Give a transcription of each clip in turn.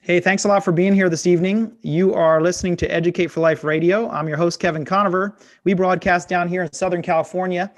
Hey, thanks a lot for being here this evening. You are listening to Educate for Life Radio. I'm your host, Kevin Conover. We broadcast down here in Southern California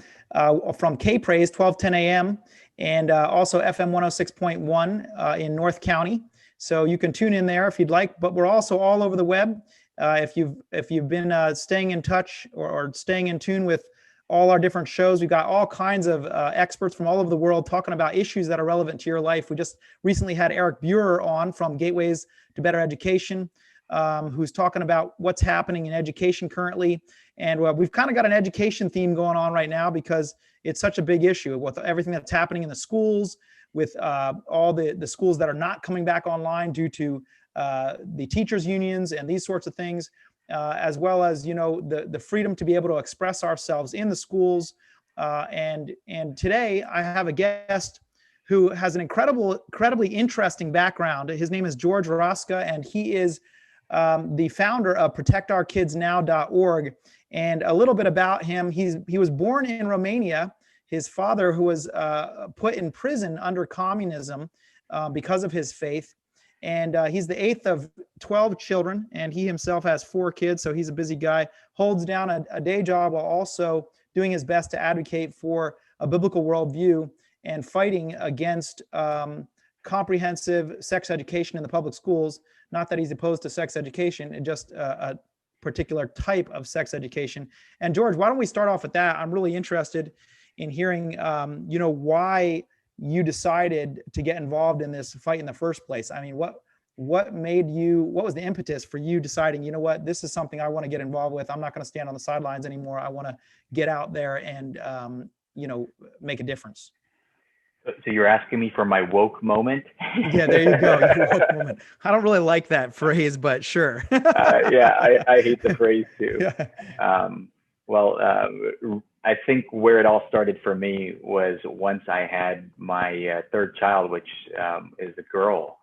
from K-Praise, 1210 a.m. and also FM 106.1 in North County. So you can tune in there if you'd like, but we're also all over the web. If you've been staying in touch or staying in tune with all our different shows, we've got all kinds of experts from all over the world talking about issues that are relevant to your life. We just recently had Eric Buer on from Gateways to Better Education, who's talking about what's happening in education currently. And we've kind of got an education theme going on right now because it's such a big issue with everything that's happening in the schools, with all the schools that are not coming back online due to the teachers unions and these sorts of things. As well as, the freedom to be able to express ourselves in the schools. And today I have a guest who has an incredibly interesting background. His name is Gheorghe Rosca, and he is the founder of protectourkidsnow.org. And a little bit about him, he was born in Romania. His father, who was put in prison under communism because of his faith. And he's the eighth of 12 children, and he himself has 4 kids, so he's a busy guy, holds down a day job while also doing his best to advocate for a biblical worldview and fighting against comprehensive sex education in the public schools. Not that he's opposed to sex education, and just a particular type of sex education. And Gheorghe, why don't we start off with that? I'm really interested in hearing, why you decided to get involved in this fight in the first place. I mean, what was the impetus for you deciding, this is something I want to get involved with. I'm not going to stand on the sidelines anymore. I want to get out there and, make a difference. So you're asking me for my woke moment? Yeah, there you go. Your woke moment. I don't really like that phrase, but sure. I hate the phrase too. Yeah. I think where it all started for me was once I had my third child, which is a girl,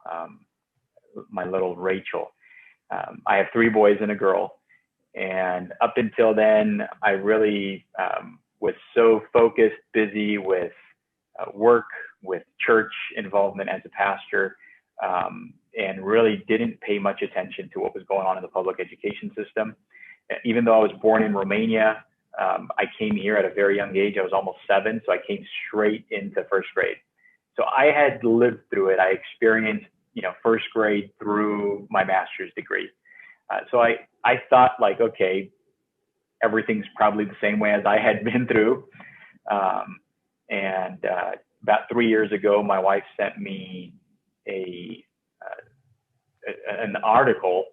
my little Rachel. I have 3 boys and a girl. And up until then, I really was so focused, busy with work, with church involvement as a pastor, and really didn't pay much attention to what was going on in the public education system. Even though I was born in Romania, I came here at a very young age. I was almost 7, so I came straight into first grade. So I had lived through it. I experienced, first grade through my master's degree. So I thought like, okay, everything's probably the same way as I had been through. About 3 years ago, my wife sent me an article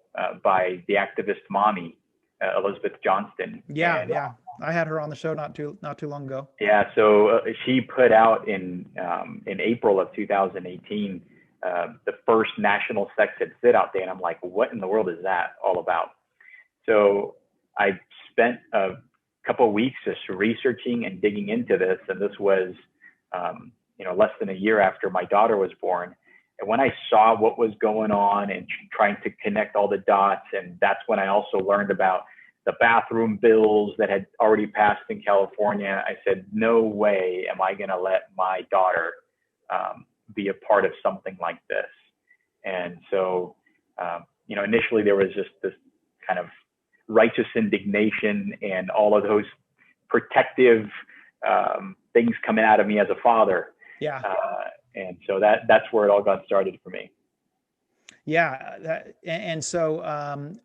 by the activist mommy, Elizabeth Johnston. Yeah. I had her on the show not too long ago. Yeah. So she put out in April of 2018, the first National Sex Ed Sit-Out Day. And I'm like, what in the world is that all about? So I spent a couple of weeks just researching and digging into this. And this was, less than a year after my daughter was born. And when I saw what was going on and trying to connect all the dots, and that's when I also learned about the bathroom bills that had already passed in California, I said, no way am I going to let my daughter be a part of something like this. And so, initially there was just this kind of righteous indignation and all of those protective things coming out of me as a father. Yeah. And so that's where it all got started for me. Yeah. And so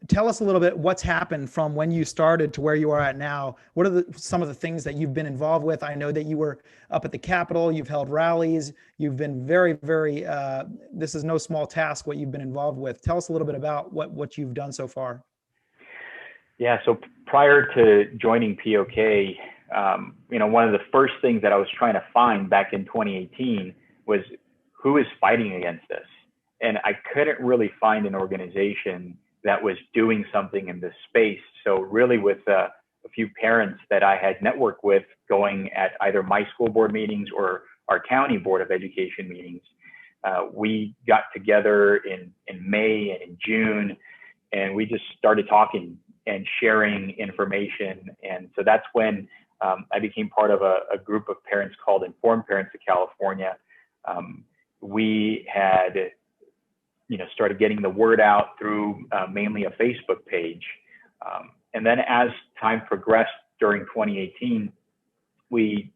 tell us a little bit what's happened from when you started to where you are at now. What are some of the things that you've been involved with? I know that you were up at the Capitol, you've held rallies, you've been very, very, this is no small task what you've been involved with. Tell us a little bit about what you've done so far. Yeah. So prior to joining POK, one of the first things that I was trying to find back in 2018 was who is fighting against this. And I couldn't really find an organization that was doing something in this space. So really with a few parents that I had networked with going at either my school board meetings or our county board of education meetings, we got together in May and in June, and we just started talking and sharing information. And so that's when I became part of a group of parents called Informed Parents of California. We had started getting the word out through mainly a Facebook page. And then as time progressed during 2018, we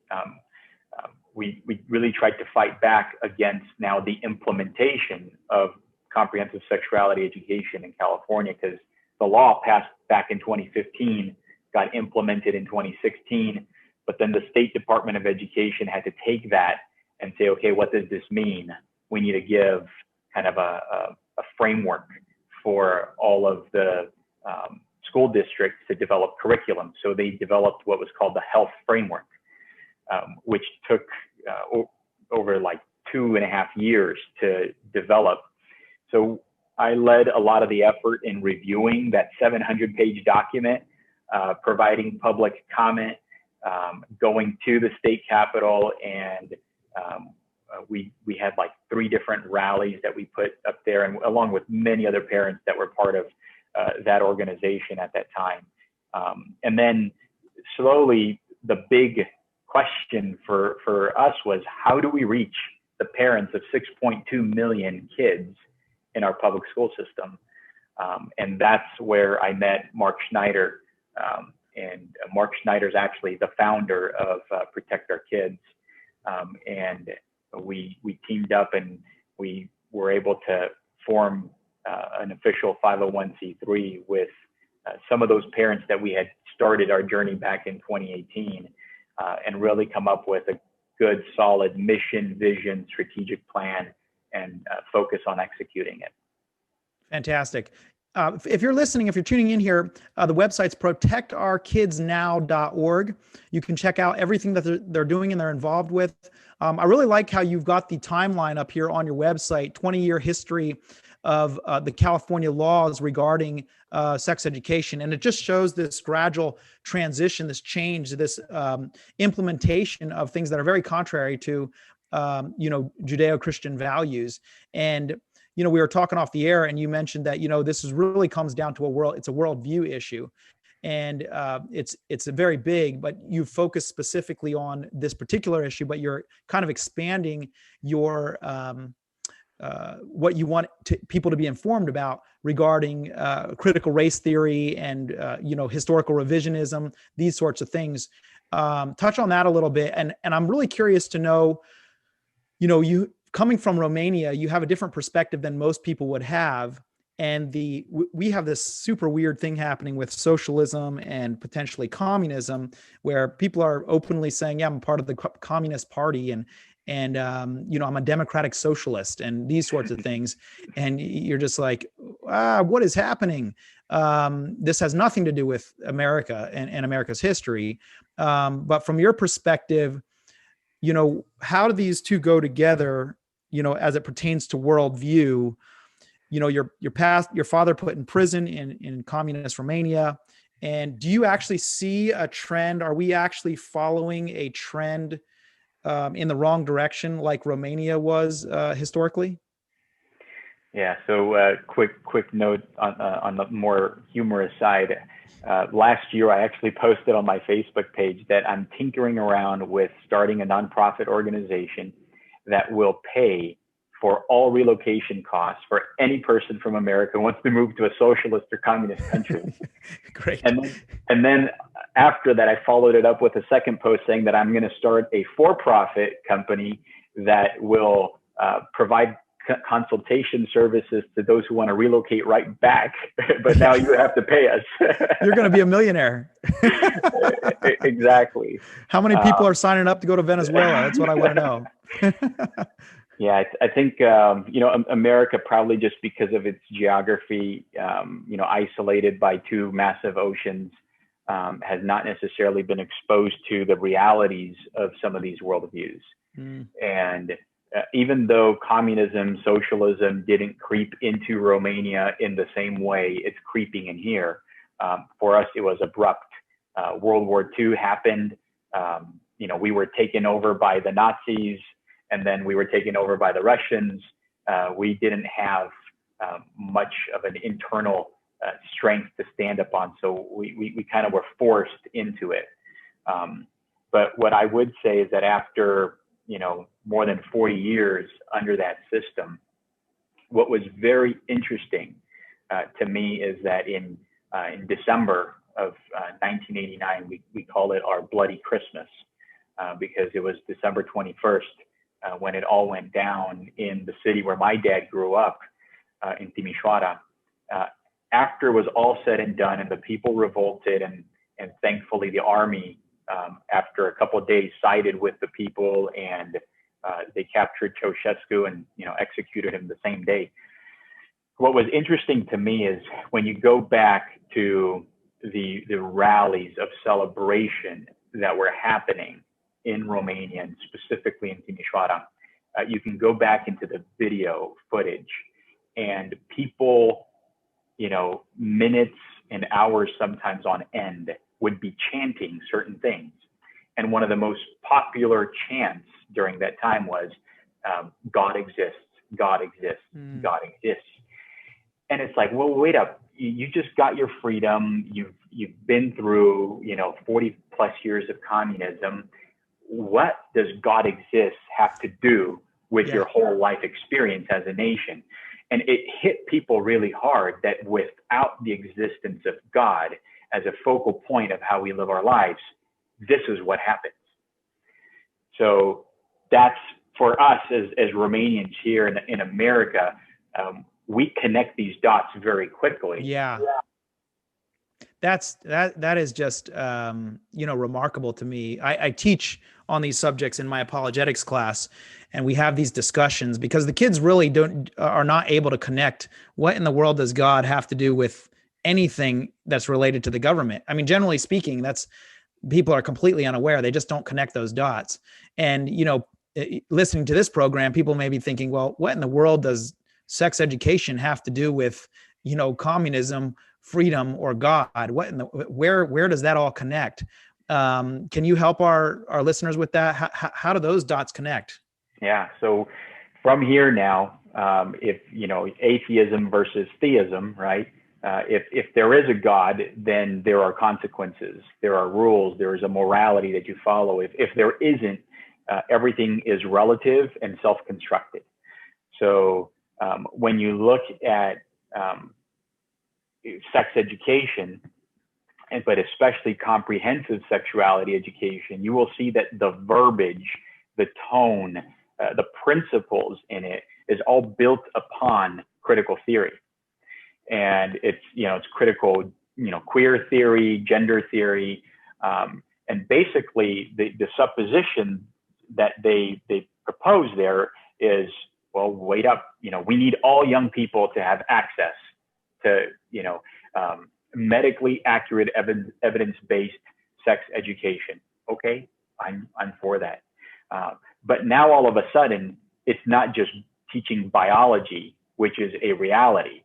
really tried to fight back against now the implementation of comprehensive sexuality education in California, because the law passed back in 2015, got implemented in 2016, but then the State Department of Education had to take that and say, okay, what does this mean? We need to give kind of a framework for all of the school districts to develop curriculum. So they developed what was called the health framework, which took over like 2.5 years to develop. So I led a lot of the effort in reviewing that 700-page document, providing public comment, going to the state capitol, and we had like 3 different rallies that we put up there, and along with many other parents that were part of that organization at that time. And then slowly, the big question for us was, how do we reach the parents of 6.2 million kids in our public school system? And that's where I met Mark Schneider. And Mark Schneider is actually the founder of Protect Our Kids. And we teamed up, and we were able to form an official 501c3 with some of those parents that we had started our journey back in 2018, and really come up with a good, solid mission, vision, strategic plan, and focus on executing it. Fantastic. If you're listening, if you're tuning in here, the website's protectourkidsnow.org. You can check out everything that they're doing and they're involved with. I really like how you've got the timeline up here on your website, 20-year history of the California laws regarding sex education. And it just shows this gradual transition, this change, this implementation of things that are very contrary to, Judeo-Christian values. And we were talking off the air, and you mentioned that, this is really comes down to it's a worldview issue. And it's a very big, but you focus specifically on this particular issue, but you're kind of expanding your, what you want people to be informed about regarding critical race theory and, historical revisionism, these sorts of things. Touch on that a little bit. And I'm really curious to know, you coming from Romania, you have a different perspective than most people would have. And we have this super weird thing happening with socialism and potentially communism, where people are openly saying, yeah, I'm part of the Communist Party, and I'm a democratic socialist, and these sorts of things. And you're just like, what is happening? This has nothing to do with America and America's history. But from your perspective, how do these two go together, as it pertains to worldview? Your father put in prison in communist Romania. And do you actually see a trend? Are we actually following a trend in the wrong direction, like Romania was historically? Yeah. So quick note on the more humorous side. Last year, I actually posted on my Facebook page that I'm tinkering around with starting a nonprofit organization that will pay for all relocation costs for any person from America who wants to move to a socialist or communist country. Great. And then after that, I followed it up with a second post saying that I'm going to start a for-profit company that will provide consultation services to those who want to relocate right back, but now you have to pay us. You're going to be a millionaire. Exactly. How many people are signing up to go to Venezuela? That's what I want to know. Yeah, I think, America, probably just because of its geography, isolated by 2 massive oceans, has not necessarily been exposed to the realities of some of these worldviews. And even though communism, socialism didn't creep into Romania in the same way it's creeping in here, for us, it was abrupt. World War II happened. We were taken over by the Nazis, and then we were taken over by the Russians. We didn't have much of an internal strength to stand up on, so we kind of were forced into it. But what I would say is that after more than 40 years under that system, what was very interesting to me is that in December of 1989, we call it our Bloody Christmas because it was December 21st when it all went down in the city where my dad grew up, in Timișoara. After it was all said and done and the people revolted, and thankfully the army, after a couple of days, sided with the people, and they captured Ceausescu and executed him the same day. What was interesting to me is when you go back to the rallies of celebration that were happening in Romania, and specifically in Timișoara, you can go back into the video footage, and people, minutes and hours sometimes on end, would be chanting certain things. And one of the most popular chants during that time was, God exists, God exists, God exists. And it's like, well, wait up, you just got your freedom. You've been through, 40 plus years of communism. What does God exist have to do with your whole life experience as a nation? And it hit people really hard that without the existence of God as a focal point of how we live our lives, this is what happens. So that's, for us as Romanians here in America, we connect these dots very quickly. Yeah. That is just, remarkable to me. I teach on these subjects in my apologetics class, and we have these discussions because the kids really are not able to connect what in the world does God have to do with anything that's related to the government. I mean, generally speaking, people are completely unaware. They just don't connect those dots. And, listening to this program, people may be thinking, well, what in the world does sex education have to do with, communism, freedom, or God? Where does that all connect? Can you help our listeners with that? How do those dots connect? Yeah. So from here now, if, atheism versus theism, right? If there is a God, then there are consequences. There are rules. There is a morality that you follow. If there isn't, everything is relative and self-constructed. So when you look at sex education, but especially comprehensive sexuality education, you will see that the verbiage, the tone, the principles in it is all built upon critical theory. And it's critical, queer theory, gender theory, and basically the supposition that they propose there is, well, wait up, we need all young people to have access to, medically accurate evidence-based sex education. Okay, I'm for that. But now all of a sudden, it's not just teaching biology, which is a reality.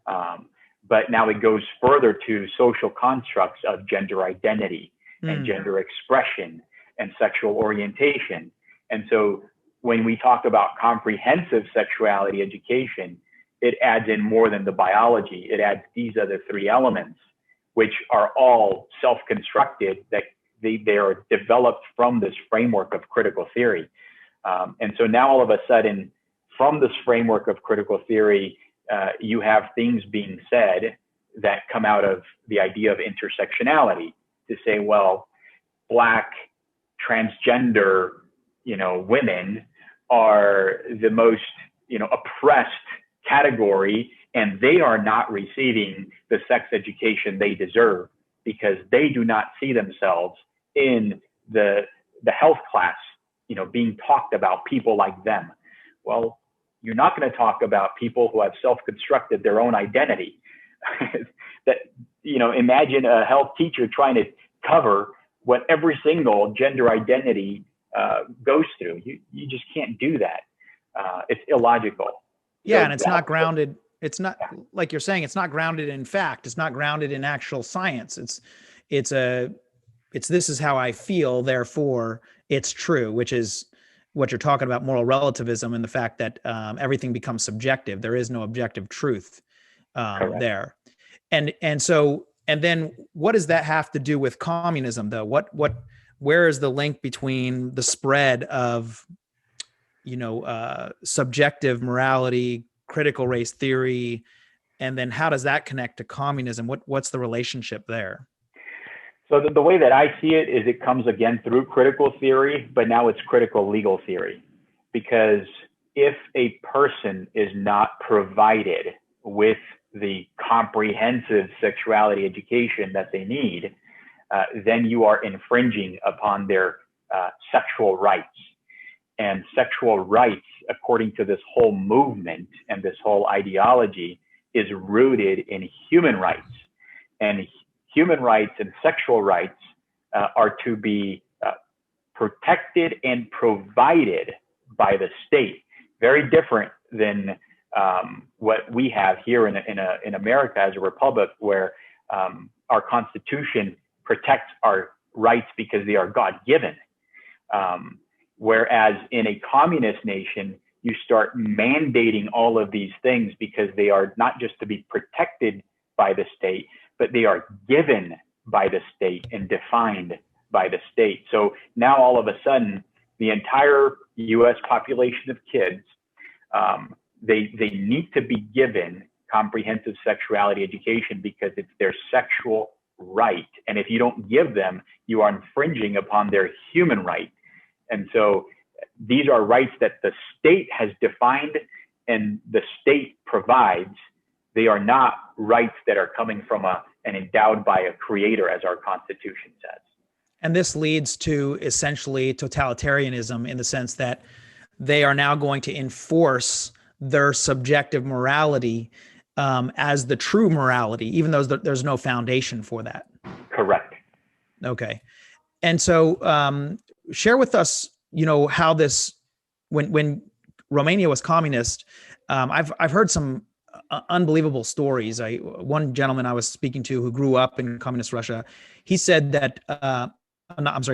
But now it goes further to social constructs of gender identity and gender expression and sexual orientation. And so when we talk about comprehensive sexuality education, it adds in more than the biology. It adds these other three elements, which are all self-constructed, that they are developed from this framework of critical theory. And so now all of a sudden, from this framework of critical theory, you have things being said that come out of the idea of intersectionality to say, well, Black transgender, women are the most, oppressed category, and they are not receiving the sex education they deserve because they do not see themselves in the health class, being talked about people like them. Well, you're not going to talk about people who have self-constructed their own identity. That, imagine a health teacher trying to cover what every single gender identity goes through. You just can't do that. It's illogical. Yeah, So and it's not grounded. It's not, like you're saying, it's not grounded in fact. It's not grounded in actual science. It's this is how I feel, therefore it's true, which is what you're talking about, moral relativism, and the fact that everything becomes subjective. There is no objective truth there. And then what does that have to do with communism, though? Where is the link between the spread of, subjective morality, critical race theory, and then how does that connect to communism? What's the relationship there? So the way that I see it is it comes again through critical theory, but now it's critical legal theory. Because if a person is not provided with the comprehensive sexuality education that they need, then you are infringing upon their sexual rights. And sexual rights, according to this whole movement and this whole ideology, is rooted in human rights. And human rights and sexual rights are to be protected and provided by the state. Very different than what we have here in America as a republic, where our Constitution protects our rights because they are God-given. Whereas in a communist nation, you start mandating all of these things because they are not just to be protected by the state, but they are given by the state and defined by the state. So now all of a sudden, the entire US population of kids, they need to be given comprehensive sexuality education because it's their sexual right. And if you don't give them, you are infringing upon their human right. And so these are rights that the state has defined and the state provides. They are not rights that are coming from and endowed by a creator, as our Constitution says. And this leads to essentially totalitarianism in the sense that they are now going to enforce their subjective morality as the true morality, even though there's no foundation for that. Correct. Okay. And so share with us, how this, when Romania was communist, I've heard some unbelievable stories. One gentleman I was speaking to who grew up in communist Russia, he said that,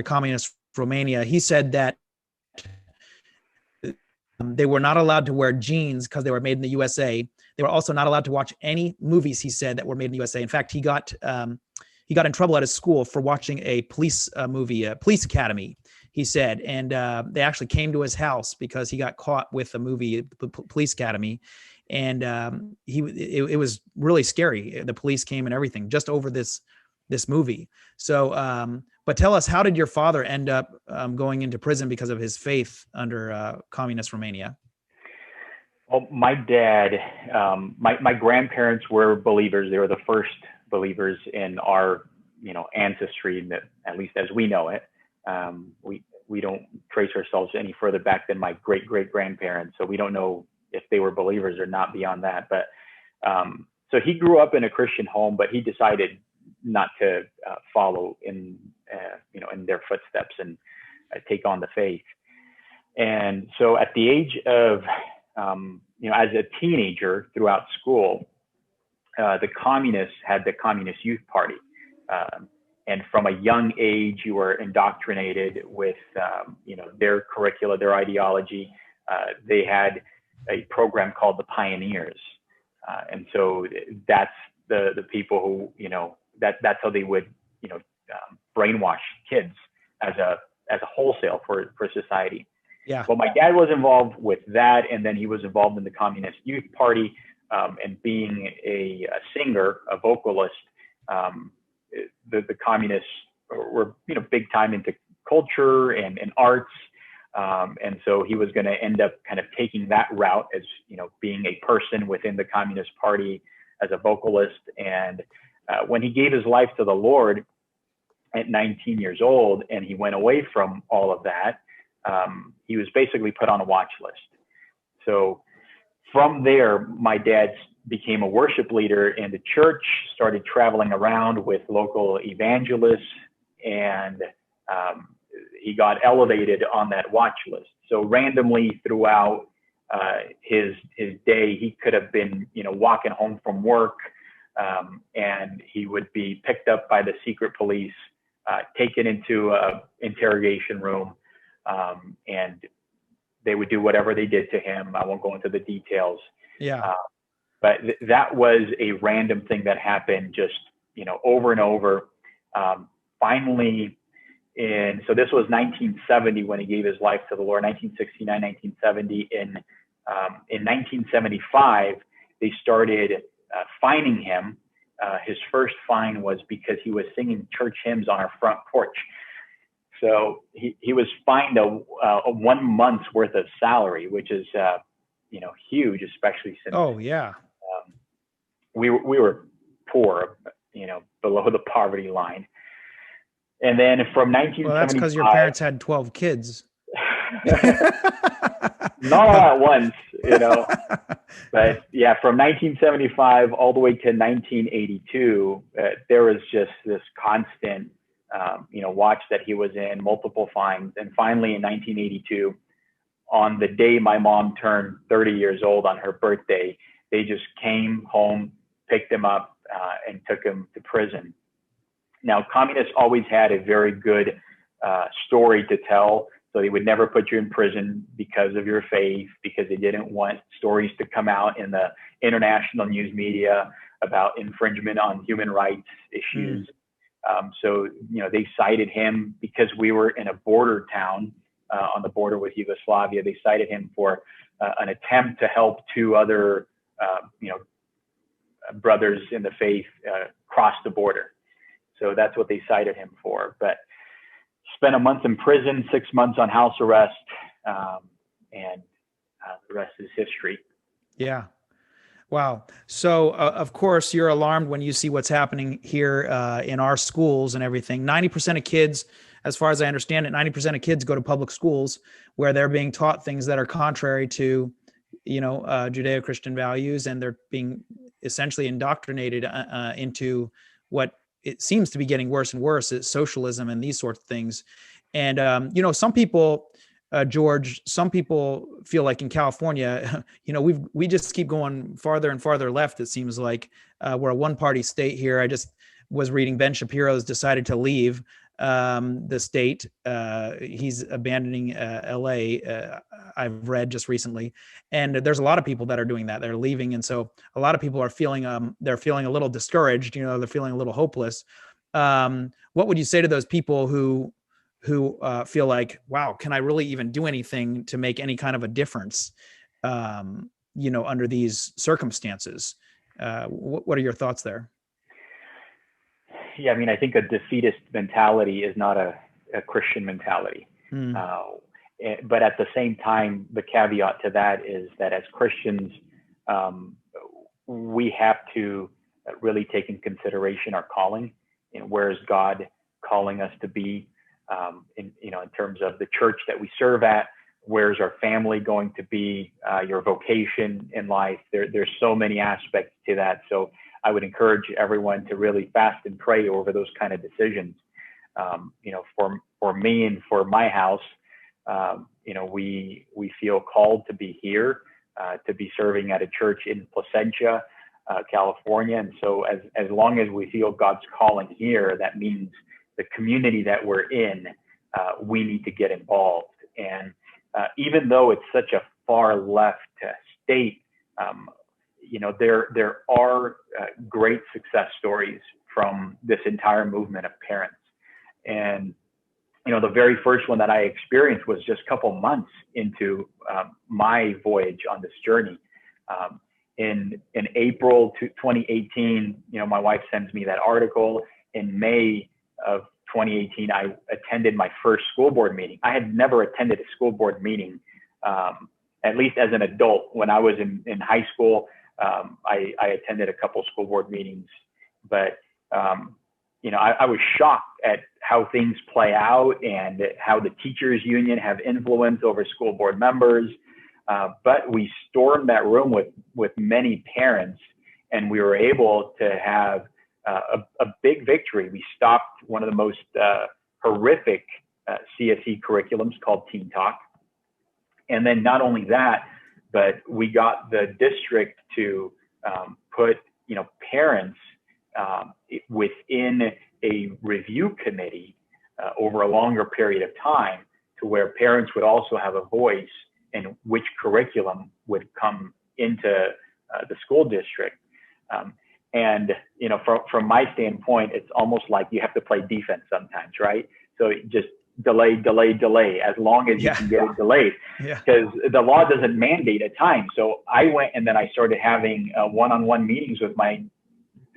communist Romania, he said that they were not allowed to wear jeans because they were made in the USA. They were also not allowed to watch any movies, he said, that were made in the USA. In fact, he got in trouble at his school for watching a police movie, Police Academy, he said. And they actually came to his house because he got caught with a movie, Police Academy. And it was really scary. The police came and everything just over this movie. So, but tell us, how did your father end up going into prison because of his faith under communist Romania? Well, my dad, my grandparents were believers. They were the first believers in our, ancestry, that at least as we know it. We don't trace ourselves any further back than my great grandparents, so we don't know if they were believers or not beyond that. But so he grew up in a Christian home, but he decided not to follow in their footsteps and take on the faith. And so at the age of as a teenager throughout school, the communists had the Communist Youth Party. And from a young age, you were indoctrinated with, their curricula, their ideology. They had a program called the Pioneers. And so that's the people who, that's how they would, brainwash kids as a wholesale for society. Yeah. Well, my dad was involved with that, and then he was involved in the Communist Youth Party, and being a singer, a vocalist. The communists were, big time into culture and arts, and so he was going to end up kind of taking that route as being a person within the Communist Party as a vocalist. And when he gave his life to the Lord at 19 years old, and he went away from all of that, he was basically put on a watch list. So from there, my dad became a worship leader in the church, started traveling around with local evangelists, and he got elevated on that watch list. So randomly throughout his day, he could have been, walking home from work, and he would be picked up by the secret police, taken into an interrogation room, and they would do whatever they did to him. I won't go into the details. Yeah. But that was a random thing that happened just, over and over. Finally, so this was 1970 when he gave his life to the Lord, 1969, 1970. In In 1975, they started fining him. His first fine was because he was singing church hymns on our front porch. So he was fined a 1 month's worth of salary, which is huge, especially since we were poor, below the poverty line. And then from 1975, well, that's because your parents had 12 kids. Not all at once, but yeah, from 1975 all the way to 1982, there was just this constant, watch that he was in, multiple fines. And finally in 1982, on the day my mom turned 30 years old on her birthday, they just came home, picked him up, and took him to prison. Now, communists always had a very good story to tell. So they would never put you in prison because of your faith, because they didn't want stories to come out in the international news media about infringement on human rights issues. So they cited him because we were in a border town on the border with Yugoslavia. They cited him for an attempt to help two other, brothers in the faith cross the border. So that's what they cited him for. But spent a month in prison, 6 months on house arrest, and the rest is history. Yeah. Wow. So, of course, you're alarmed when you see what's happening here in our schools and everything. 90% of kids, as far as I understand it, 90% of kids go to public schools where they're being taught things that are contrary to, Judeo-Christian values, and they're being essentially indoctrinated into what it seems to be getting worse and worse, is socialism and these sorts of things. And, some people, George, some people feel like in California, we just keep going farther and farther left. It seems like we're a one-party state here. I just was reading Ben Shapiro's decided to leave the state. He's abandoning LA. I've read just recently, and there's a lot of people that are doing that. They're leaving, and so a lot of people are feeling they're feeling a little discouraged. They're feeling a little hopeless. What would you say to those people who feel like, wow, can I really even do anything to make any kind of a difference, under these circumstances? What are your thoughts there? Yeah, I think a defeatist mentality is not a Christian mentality. But at the same time, the caveat to that is that as Christians, we have to really take in consideration our calling. Where is God calling us to be? In terms of the church that we serve at, where's our family going to be, your vocation in life. There's so many aspects to that. So I would encourage everyone to really fast and pray over those kind of decisions. For me and for my house, we feel called to be here, to be serving at a church in Placentia, California. And so as long as we feel God's calling here, that means the community that we're in, we need to get involved. And even though it's such a far left state, there are great success stories from this entire movement of parents. And the very first one that I experienced was just a couple months into my voyage on this journey. In April 2018, my wife sends me that article. In May of 2018, I attended my first school board meeting. I had never attended a school board meeting, at least as an adult. When I was in high school, I attended a couple school board meetings, but I was shocked at how things play out and how the teachers union have influence over school board members. But we stormed that room with many parents, and we were able to have a big victory. We stopped one of the most horrific CSE curriculums called Teen Talk. And then not only that, but we got the district to put parents within a review committee over a longer period of time, to where parents would also have a voice in which curriculum would come into the school district. And from my standpoint, it's almost like you have to play defense sometimes, right? So just delay as long as you can get it delayed, because the law doesn't mandate a time. So I went and then I started having one-on-one meetings with my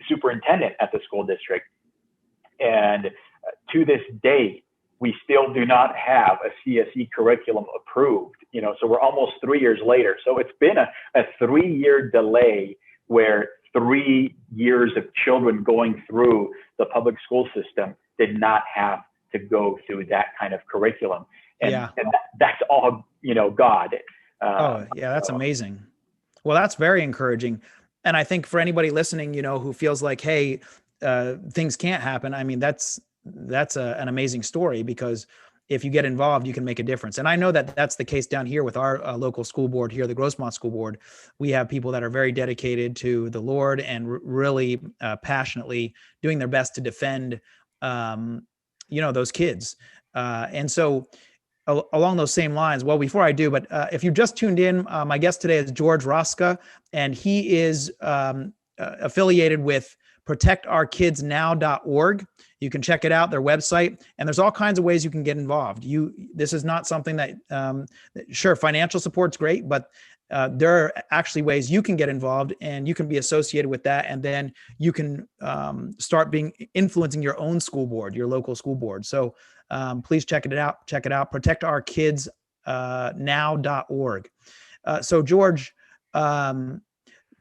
superintendent at the school district. And to this day, we still do not have a CSE curriculum approved, so we're almost 3 years later. So it's been a 3-year delay where 3 years of children going through the public school system did not have to go through that kind of curriculum. And that's all, God. That's amazing. Well, that's very encouraging. And I think for anybody listening, who feels like, hey, things can't happen. I mean, that's an amazing story, because if you get involved, you can make a difference. And I know that that's the case down here with our local school board here, the Grossmont School Board. We have people that are very dedicated to the Lord and really passionately doing their best to defend, those kids. And so along those same lines, well, before I do, but if you just tuned in, my guest today is Gheorghe Rosca, and he is affiliated with protectourkidsnow.org. You can check it out, their website, and there's all kinds of ways you can get involved. This is not something that, sure, financial support's great, but there are actually ways you can get involved, and you can be associated with that, and then you can start influencing your own school board, your local school board. So please check it out. protectourkidsnow.org. So Gheorghe,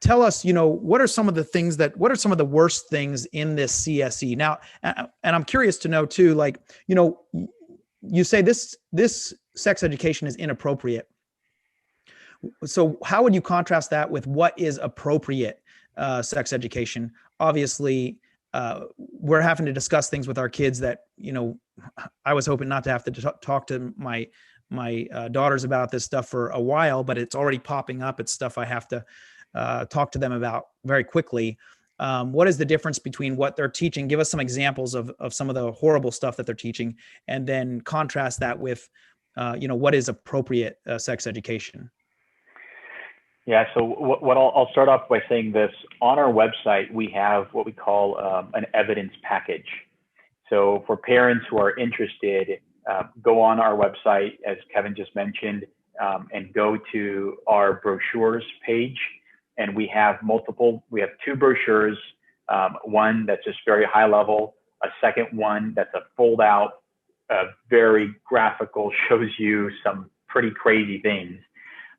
tell us, what are some of the worst things in this CSE now? And I'm curious to know too, you say this sex education is inappropriate. So how would you contrast that with what is appropriate sex education? Obviously, we're having to discuss things with our kids that, I was hoping not to have to talk to my daughters about this stuff for a while, but it's already popping up. It's stuff I have to talk to them about very quickly. What is the difference between what they're teaching? Give us some examples of some of the horrible stuff that they're teaching, and then contrast that with, what is appropriate sex education. Yeah, so what I'll start off by saying this. On our website, we have what we call an evidence package. So for parents who are interested, go on our website, as Kevin just mentioned, and go to our brochures page. And we have two brochures, one that's just very high level, a second one that's a fold out, very graphical, shows you some pretty crazy things.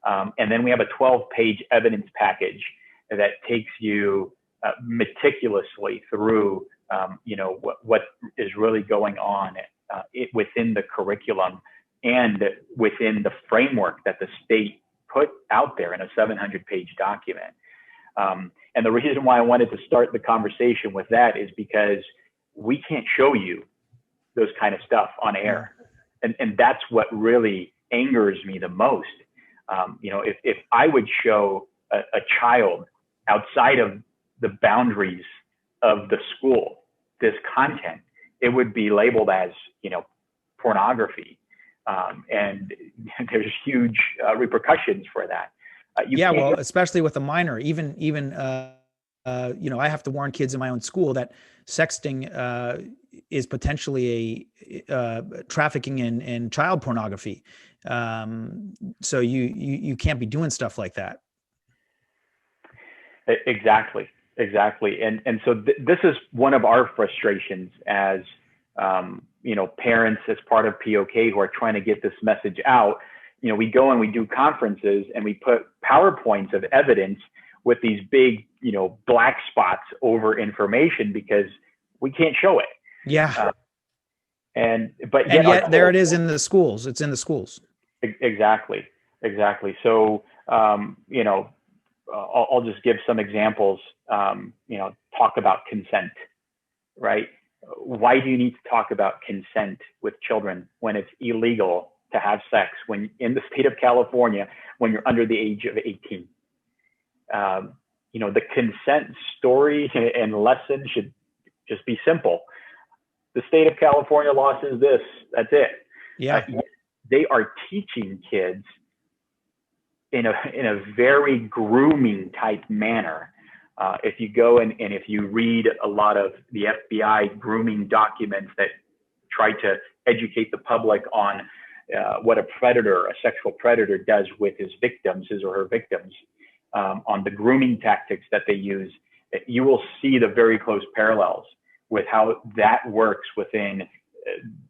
And then we have a 12-page evidence package that takes you meticulously through, what is really going on within the curriculum and within the framework that the state put out there in a 700-page document. And the reason why I wanted to start the conversation with that is because we can't show you those kind of stuff on air. And that's what really angers me the most. If I would show a child outside of the boundaries of the school this content, it would be labeled as, pornography. And there's huge repercussions for that. Well, especially with a minor, even I have to warn kids in my own school that sexting is potentially a trafficking in child pornography. So you can't be doing stuff like that. Exactly. And so this is one of our frustrations as, parents as part of POK who are trying to get this message out. We go and we do conferences and we put PowerPoints of evidence with these big, black spots over information because we can't show it. Yeah. But yet there it is in the schools. It's in the schools. Exactly. So, I'll just give some examples. Talk about consent, right? Why do you need to talk about consent with children when it's illegal to have sex when in the state of California, when you're under the age of 18? The consent story and lesson should just be simple. The state of California law says this, that's it. Yeah. They are teaching kids in a very grooming type manner. If you go and if you read a lot of the FBI grooming documents that try to educate the public on what a predator, a sexual predator, does with his victims, his or her victims, on the grooming tactics that they use, you will see the very close parallels with how that works within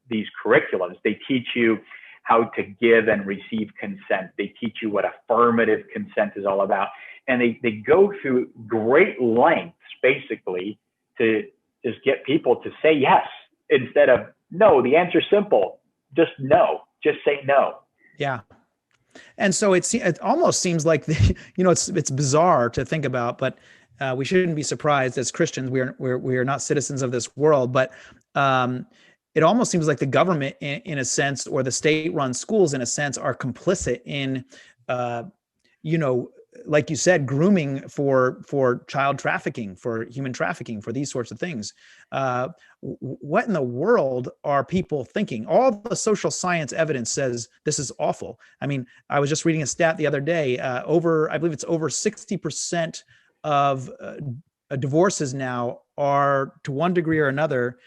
these curriculums. They teach you how to give and receive consent. They teach you what affirmative consent is all about. And they go through great lengths, basically, to just get people to say yes instead of no. The answer's simple. Just no. Just say no. Yeah. And so it almost seems like, it's bizarre to think about, but we shouldn't be surprised as Christians. We are not citizens of this world, but it almost seems like the government, in a sense, or the state-run schools, in a sense, are complicit in, like you said, grooming for child trafficking, for human trafficking, for these sorts of things. What in the world are people thinking? All the social science evidence says this is awful. I mean, I was just reading a stat the other day. I believe it's over 60% of divorces now are, to one degree or another,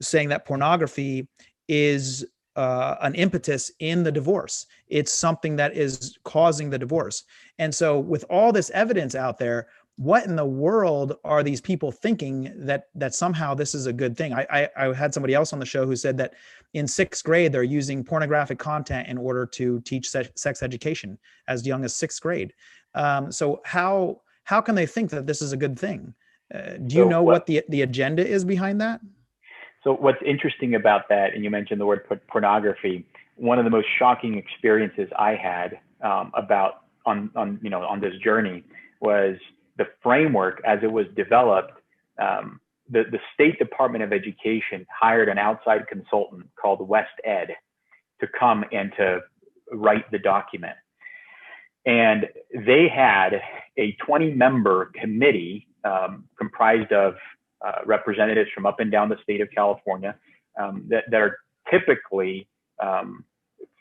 saying that pornography is an impetus in the divorce. It's something that is causing the divorce. And so with all this evidence out there, what in the world are these people thinking that somehow this is a good thing? I had somebody else on the show who said that in 6th grade, they're using pornographic content in order to teach sex education as young as 6th grade. So how can they think that this is a good thing? Do you know what the agenda is behind that? So what's interesting about that, and you mentioned the word pornography, one of the most shocking experiences I had on this journey was the framework as it was developed. The State Department of Education hired an outside consultant called West Ed to come and to write the document. And they had a 20-member committee comprised of representatives from up and down the state of California that are typically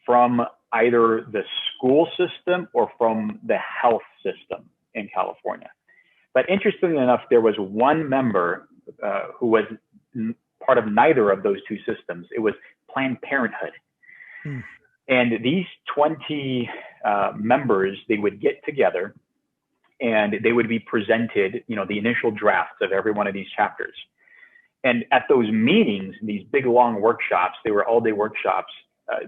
from either the school system or from the health system in California. But interestingly enough, there was one member who was part of neither of those two systems. It was Planned Parenthood. And these 20 members, they would get together and they would be presented, the initial drafts of every one of these chapters. And at those meetings, these big, long workshops, they were all-day workshops.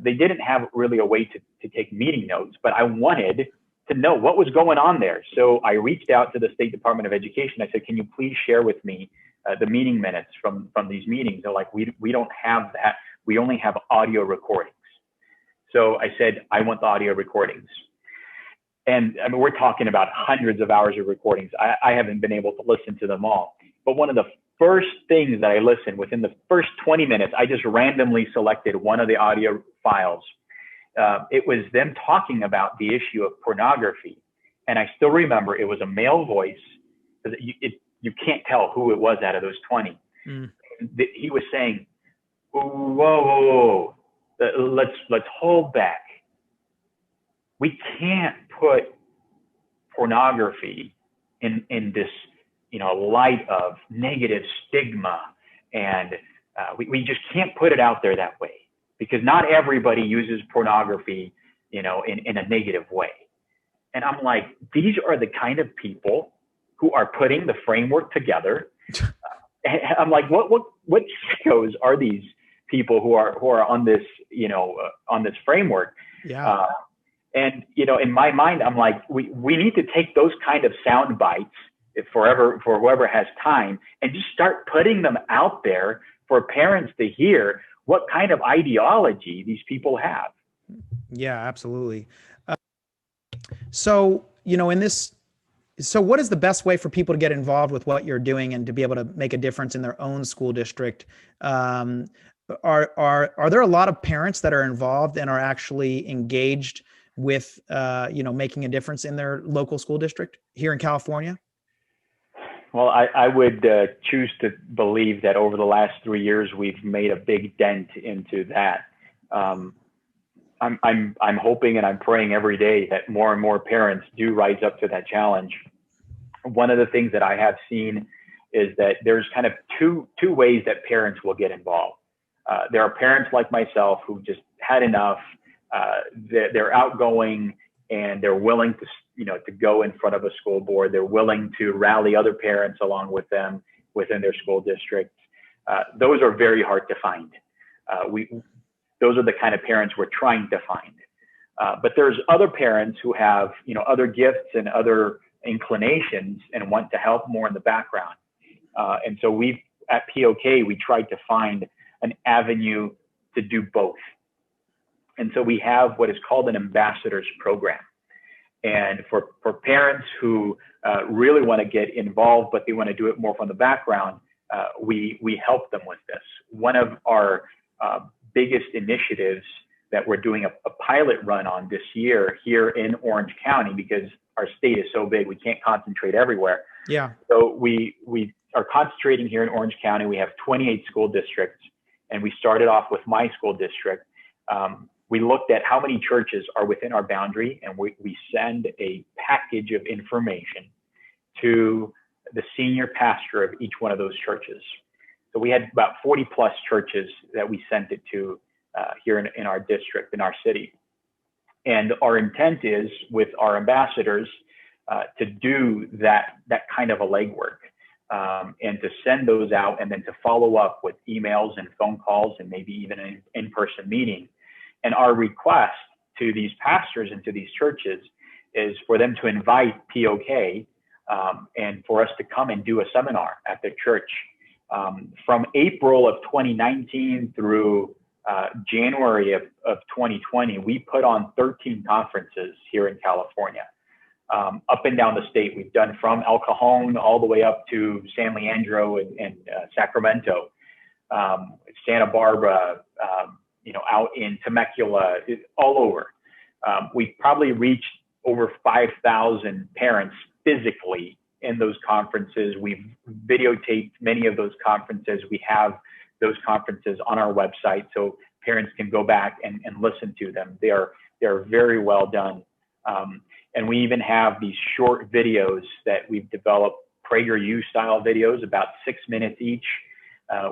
They didn't have really a way to take meeting notes, but I wanted to know what was going on there. So I reached out to the State Department of Education. I said, can you please share with me the meeting minutes from these meetings? They're like, we don't have that. We only have audio recordings. So I said, I want the audio recordings. And I mean, we're talking about hundreds of hours of recordings. I haven't been able to listen to them all. But one of the first things that I listened, within the first 20 minutes, I just randomly selected one of the audio files. It was them talking about the issue of pornography. And I still remember it was a male voice. You can't tell who it was out of those 20. He was saying, whoa, let's hold back. We can't put pornography in this, light of negative stigma, and we just can't put it out there that way, because not everybody uses pornography, in a negative way. And I'm like, these are the kind of people who are putting the framework together. And I'm like, what sickos are these people who are on this, on this framework? Yeah. And, in my mind, I'm like, we need to take those kind of sound bites for whoever has time and just start putting them out there for parents to hear what kind of ideology these people have. Yeah, absolutely. So what is the best way for people to get involved with what you're doing and to be able to make a difference in their own school district? Are there a lot of parents that are involved and are actually engaged with, making a difference in their local school district here in California? Well, I would choose to believe that over the last 3 years, we've made a big dent into that. I'm hoping and I'm praying every day that more and more parents do rise up to that challenge. One of the things that I have seen is that there's kind of two ways that parents will get involved. There are parents like myself who just had enough. They're outgoing and they're willing to go in front of a school board. They're willing to rally other parents along with them within their school districts. Those are very hard to find. Those are the kind of parents we're trying to find. But there's other parents who have, other gifts and other inclinations and want to help more in the background. And so at POK, we tried to find an avenue to do both. And so we have what is called an ambassadors program. And for parents who really want to get involved, but they want to do it more from the background, we help them with this. One of our biggest initiatives that we're doing a pilot run on this year here in Orange County, because our state is so big, we can't concentrate everywhere. Yeah. So we are concentrating here in Orange County. We have 28 school districts, and we started off with my school district. We looked at how many churches are within our boundary, and we send a package of information to the senior pastor of each one of those churches. So we had about 40 plus churches that we sent it to here in our district, in our city. And our intent is with our ambassadors to do that kind of a legwork and to send those out and then to follow up with emails and phone calls and maybe even an in-person meeting. And our request to these pastors and to these churches is for them to invite POK and for us to come and do a seminar at their church. From April of 2019 through January of 2020, we put on 13 conferences here in California, up and down the state. We've done from El Cajon all the way up to San Leandro and Sacramento, Santa Barbara, out in Temecula, all over. We probably reached over 5,000 parents physically in those conferences. We've videotaped many of those conferences. We have those conferences on our website so parents can go back and listen to them. They're very well done. And we even have these short videos that we've developed, PragerU style videos, about 6 minutes each,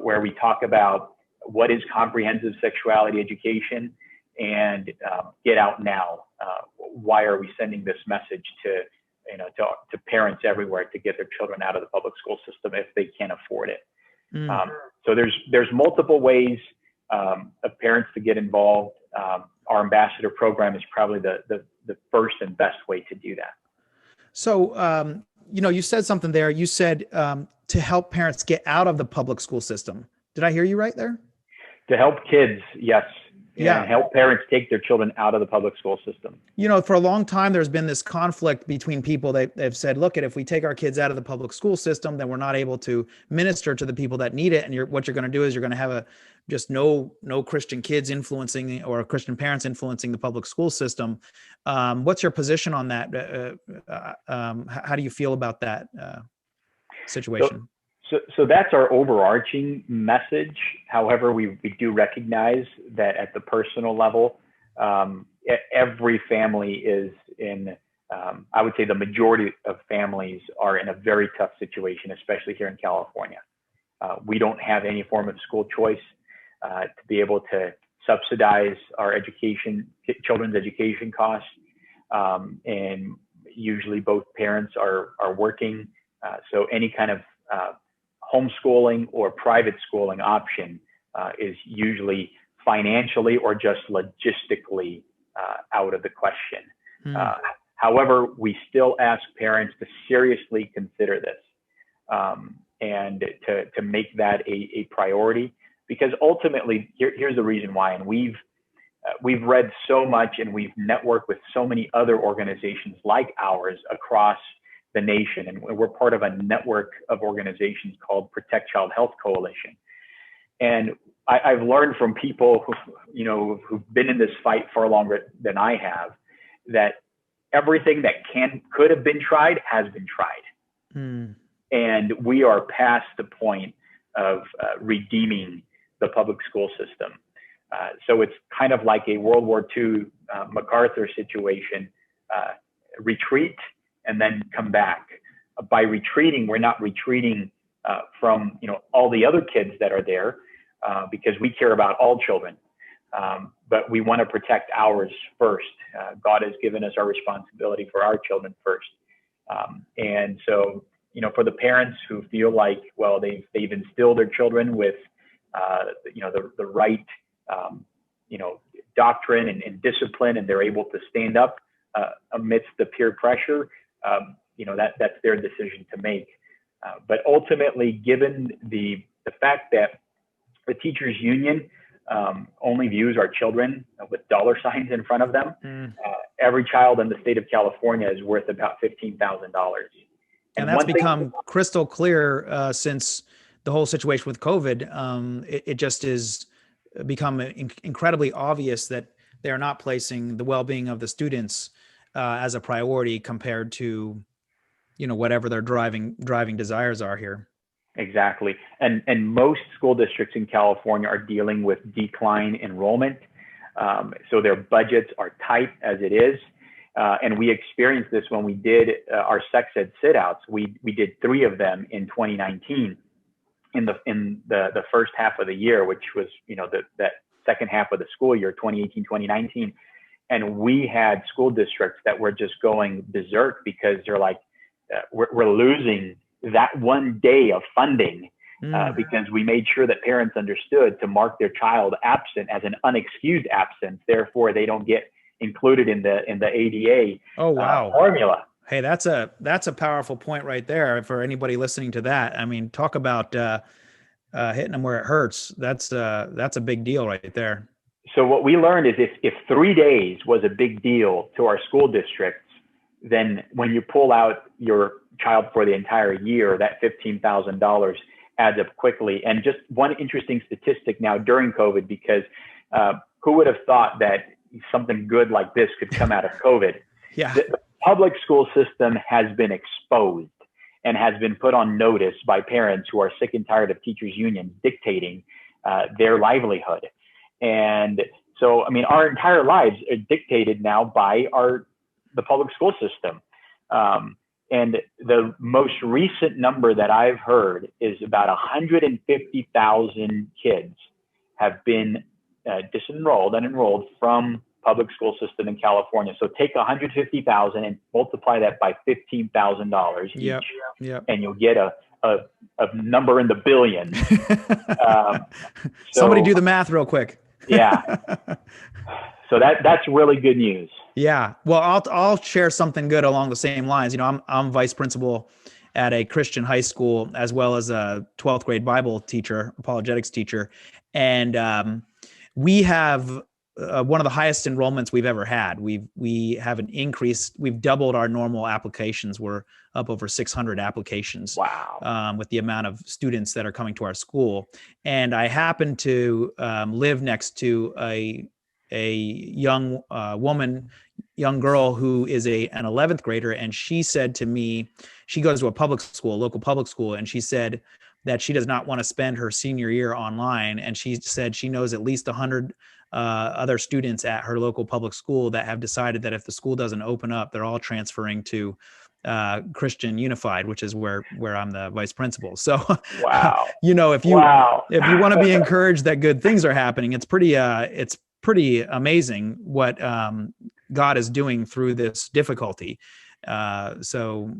where we talk about what is comprehensive sexuality education and Get Out Now. Why are we sending this message to parents everywhere to get their children out of the public school system if they can't afford it? So there's multiple ways of parents to get involved. Our ambassador program is probably the first and best way to do that. So, you said something there. You said to help parents get out of the public school system. Did I hear you right there? To help kids, yes. Yeah. And help parents take their children out of the public school system. For a long time, there's been this conflict between people. They've said, look, if we take our kids out of the public school system, then we're not able to minister to the people that need it. And what you're going to do is you're going to have just no Christian kids influencing or Christian parents influencing the public school system. What's your position on that? How do you feel about that situation? So that's our overarching message. However, we do recognize that at the personal level, every family is in, I would say the majority of families are in a very tough situation, especially here in California. We don't have any form of school choice to be able to subsidize our children's education costs. And usually both parents are working. So any kind of homeschooling or private schooling option is usually financially or just logistically out of the question. However, we still ask parents to seriously consider this and to make that a priority, because ultimately here's the reason why. And we've read so much and we've networked with so many other organizations like ours across the nation, and we're part of a network of organizations called Protect Child Health Coalition. And I've learned from people who've been in this fight far longer than I have, that everything that could have been tried has been tried. And we are past the point of redeeming the public school system. So it's kind of like a World War II MacArthur situation, retreat and then come back. By retreating, we're not retreating from all the other kids that are there. because we care about all children. But we want to protect ours first. God has given us our responsibility for our children first. And so, for the parents who feel like, well, they've instilled their children with, the right, doctrine and discipline, and they're able to stand up amidst the peer pressure, that's their decision to make. But ultimately, given the fact that the teachers union only views our children with dollar signs in front of them, every child in the state of California is worth about $15,000. And that's become crystal clear since the whole situation with COVID. It just is become incredibly obvious that they are not placing the well-being of the students as a priority compared to, whatever their driving desires are here. Exactly. And most school districts in California are dealing with decline enrollment. So their budgets are tight as it is. And we experienced this when we did our sex ed sit-outs. We did 3 of them in 2019 in the first half of the year, which was, that second half of the school year, 2018, 2019. And we had school districts that were just going berserk because they're like, we're losing that one day of funding because we made sure that parents understood to mark their child absent as an unexcused absence. Therefore, they don't get included in the ADA formula. Hey, that's a powerful point right there for anybody listening to that. I mean, talk about hitting them where it hurts. That's a big deal right there. So what we learned is if 3 days was a big deal to our school districts, then when you pull out your child for the entire year, that $15,000 adds up quickly. And just one interesting statistic now during COVID, because who would have thought that something good like this could come out of COVID? Yeah. The public school system has been exposed and has been put on notice by parents who are sick and tired of teachers' unions dictating their livelihood. And so, I mean, our entire lives are dictated now by the public school system. And the most recent number that I've heard is about 150,000 kids have been disenrolled and enrolled from public school system in California. So take 150,000 and multiply that by $15,000 each, and you'll get a number in the billions. Somebody do the math real quick. Yeah. So that's really good news. Yeah. Well, I'll share something good along the same lines. I'm vice principal at a Christian high school, as well as a 12th grade Bible teacher, apologetics teacher. And we have one of the highest enrollments we've ever had. We have an increase. We've doubled our normal applications. We're up over 600 applications. Wow. With the amount of students that are coming to our school. And I happen to live next to a young young girl who is an 11th grader. And she said to me, she goes to a local public school. And she said that she does not want to spend her senior year online. And she said she knows at least 100 other students at her local public school that have decided that if the school doesn't open up, they're all transferring to Christian Unified, which is where I'm the vice principal. So, wow. If you want to be encouraged that good things are happening, it's pretty amazing what God is doing through this difficulty. So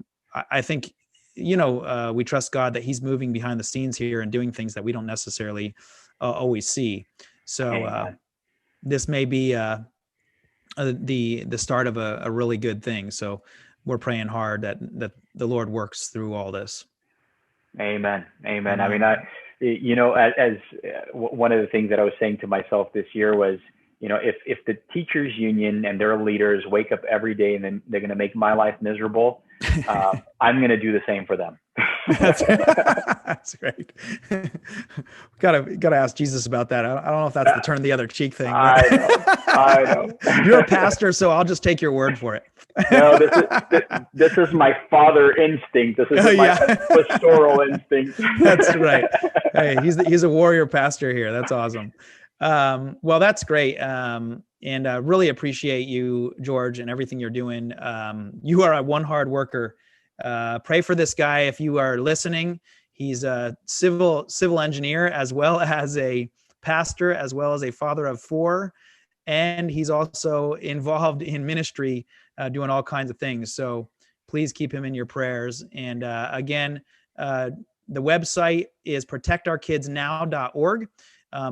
I think, we trust God that he's moving behind the scenes here and doing things that we don't necessarily always see. So this may be the start of a really good thing. So we're praying hard that the Lord works through all this. Amen. Amen. I mean, as one of the things that I was saying to myself this year was, if the teachers union and their leaders wake up every day and then they're going to make my life miserable, I'm going to do the same for them. That's great. Gotta ask Jesus about that. I don't know if that's the turn the other cheek thing. I know. You're a pastor, so I'll just take your word for it. No, this is my father instinct. This is my pastoral instinct. That's right. Hey, he's a warrior pastor here. That's awesome. Well, that's great. And really appreciate you, George, and everything you're doing. You are one hard worker. Pray for this guy. If you are listening, He's a civil engineer, as well as a pastor, as well as a father of four. And he's also involved in ministry, doing all kinds of things. So please keep him in your prayers. And again, the website is protectourkidsnow.org.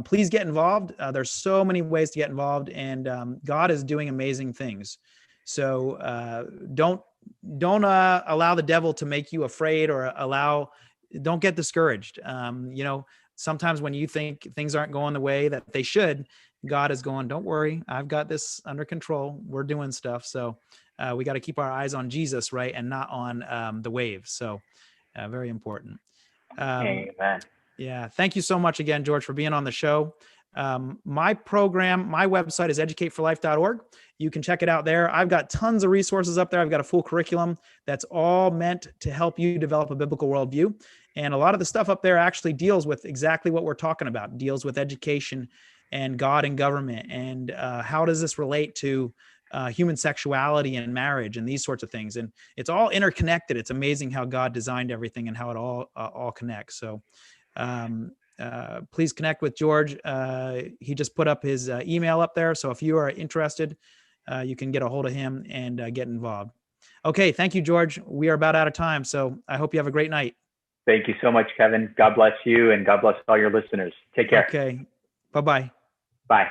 Please get involved. There's so many ways to get involved, and God is doing amazing things. So don't allow the devil to make you afraid, or don't get discouraged. Sometimes when you think things aren't going the way that they should, God is going, don't worry, I've got this under control. We're doing stuff. So we got to keep our eyes on Jesus, right? And not on the waves. So very important. Amen. Yeah. Thank you so much again, George, for being on the show. My website is educateforlife.org. You can check it out there. I've got tons of resources up there. I've got a full curriculum that's all meant to help you develop a biblical worldview. And a lot of the stuff up there actually deals with exactly what we're talking about, deals with education and God and government, and how does this relate to human sexuality and marriage and these sorts of things. And it's all interconnected. It's amazing how God designed everything and how it all connects. So please connect with George. He just put up his email up there. So if you are interested, you can get a hold of him and get involved. Okay. Thank you, George. We are about out of time. So I hope you have a great night. Thank you so much, Kevin. God bless you, and God bless all your listeners. Take care. Okay. Bye-bye. Bye.